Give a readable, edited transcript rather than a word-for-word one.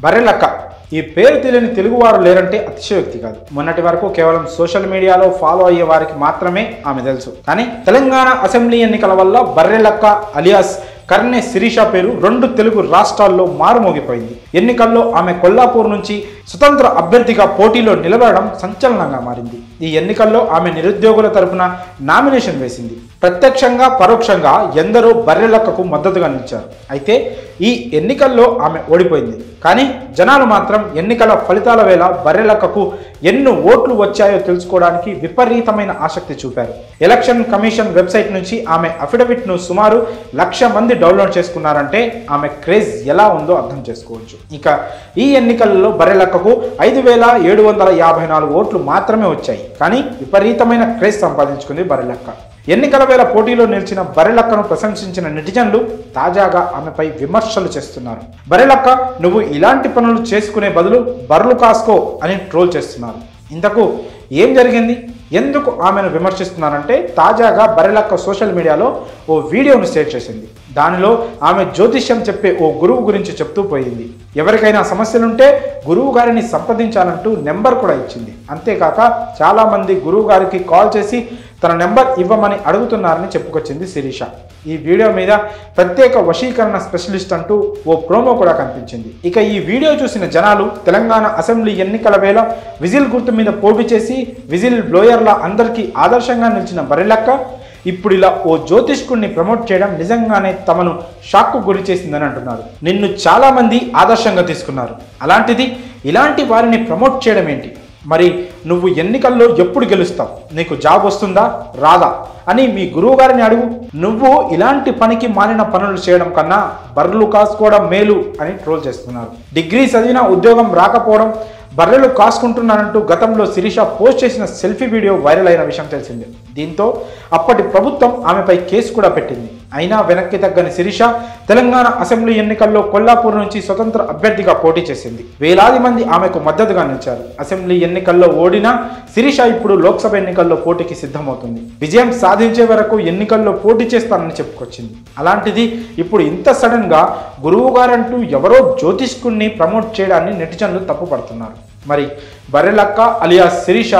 బర్రెలక్క ఈ పేరు తెలియని తెలుగువారు లేరంటే అతిశయోక్తి కాదు. మొన్నటి వరకు కేవలం సోషల్ మీడియాలో ఫాలో అయ్యే వారికి మాత్రమే ఆమె తెలుసు. కానీ తెలంగాణ అసెంబ్లీ ఎన్నికల వల్ల బర్రెలక్క అలియాస్ కర్నె శిరీష పేరు 2 తెలుగు రాష్ట్రాల్లో మారుమోగిపోయింది. ఎన్నికల్లో ఆమె కొల్లాపూర్ నుంచి స్వతంత్ర అభ్యర్థిగా పోటీలో నిలబడడం సంచలనంగా మారింది. ఈ ఎన్నికల్లో ఆమె నిరుద్యోగుల తరపున నామినేషన్ వేసింది. ప్రత్యక్షంగా పరోక్షంగా ఎందరో బర్రెలక్కకు మద్దతుగా నిలిచారు. అయితే ఈ ఎన్నికల్లో ఆమె ఓడిపోయింది. కానీ జనాలు మాత్రం ఎన్నికల ఫలితాల వేళ బర్రెలక్కకు ఎన్ని ఓట్లు వచ్చాయో తెలుసుకోవడానికి విపరీతమైన ఆసక్తి చూపారు. ఎలక్షన్ కమిషన్ వెబ్సైట్ నుంచి ఆమె అఫిడవిట్ను సుమారు 1,00,000 మంది డౌన్లోడ్ చేసుకున్నారంటే ఆమె క్రేజ్ ఎలా ఉందో అర్థం చేసుకోవచ్చు. ఇక ఈ ఎన్నికలలో బర్రెలక్కకు 5,754 ఓట్లు మాత్రమే వచ్చాయి. కానీ విపరీతమైన క్రేజ్ సంపాదించుకుంది బర్రెలక్క. ఎన్నికల వేళ పోటీలో నిలిచిన బర్రెలక్కను ప్రశంసించిన నెటిజన్లు తాజాగా ఆమెపై విమర్శలు చేస్తున్నారు. బర్రెలక్క, నువ్వు ఇలాంటి పనులు చేసుకునే బదులు బర్రెలు కాసుకో అని ట్రోల్ చేస్తున్నారు. ఇంతకు ఏం జరిగింది? ఎందుకు ఆమెను విమర్శిస్తున్నారంటే తాజాగా బర్రెలక్క సోషల్ మీడియాలో ఓ వీడియోను షేర్ చేసింది. దానిలో ఆమె జ్యోతిష్యం చెప్పే ఓ గురువు గురించి చెప్తూ పోయింది. ఎవరికైనా సమస్యలుంటే గురువు గారిని సంప్రదించాలంటూ నెంబర్ కూడా ఇచ్చింది. అంతేకాక చాలామంది గురువు గారికి కాల్ చేసి తన నెంబర్ ఇవ్వమని అడుగుతున్నారని చెప్పుకొచ్చింది శిరీష. ఈ వీడియో మీద ప్రత్యేక వశీకరణ స్పెషలిస్ట్ అంటూ ఓ ప్రోమో కూడా కనిపించింది. ఇక ఈ వీడియో చూసిన జనాలు తెలంగాణ అసెంబ్లీ ఎన్నికల వేళ విజిల్ గుర్తు మీద పోటీ చేసి విజిల్ బ్లోయర్ల అందరికీ ఆదర్శంగా నిలిచిన బర్రెలక్క ఇప్పుడు ఇలా ఓ జ్యోతిష్కుడిని ప్రమోట్ చేయడం నిజంగానే తమను షాక్కు గురి చేసిందని అంటున్నారు. నిన్ను చాలా మంది ఆదర్శంగా తీసుకున్నారు, అలాంటిది ఇలాంటి వారిని ప్రమోట్ చేయడం ఏంటి? మరి నువ్వు ఎన్నికల్లో ఎప్పుడు గెలుస్తావు? నీకు జాబ్ వస్తుందా రాదా అని మీ గురువు గారిని అడుగు. నువ్వు ఇలాంటి పనికి మాలిన పనులు చేయడం కన్నా బర్రెలు కాసుకోవడం మేలు అని ట్రోల్ చేస్తున్నారు. డిగ్రీ చదివినా ఉద్యోగం రాకపోవడం, బర్రెలు కాసుకుంటున్నానంటూ గతంలో శిరీష పోస్ట్ చేసిన సెల్ఫీ వీడియో వైరల్ అయిన విషయం తెలిసిందే. దీంతో అప్పటి ప్రభుత్వం ఆమెపై కేసు కూడా పెట్టింది. అయినా వెనక్కి తగ్గని శిరీష తెలంగాణ అసెంబ్లీ ఎన్నికల్లో కొల్లాపూర్ నుంచి స్వతంత్ర అభ్యర్థిగా పోటీ చేసింది. వేలాది మంది ఆమెకు మద్దతుగా నిలిచారు. అసెంబ్లీ ఎన్నికల్లో ఓడినా శిరీష ఇప్పుడు లోక్సభ ఎన్నికల్లో పోటీకి సిద్ధమవుతుంది. విజయం సాధించే వరకు ఎన్నికల్లో పోటీ చేస్తానని చెప్పుకొచ్చింది. అలాంటిది ఇప్పుడు ఇంత సడన్ గా గురువు గారంటూ ఎవరో జ్యోతిష్కుడిని ప్రమోట్ చేయడాన్ని నెటిజన్లు తప్పుపడుతున్నారు. మరి బర్రెలక్క అలియాస్ శిరీష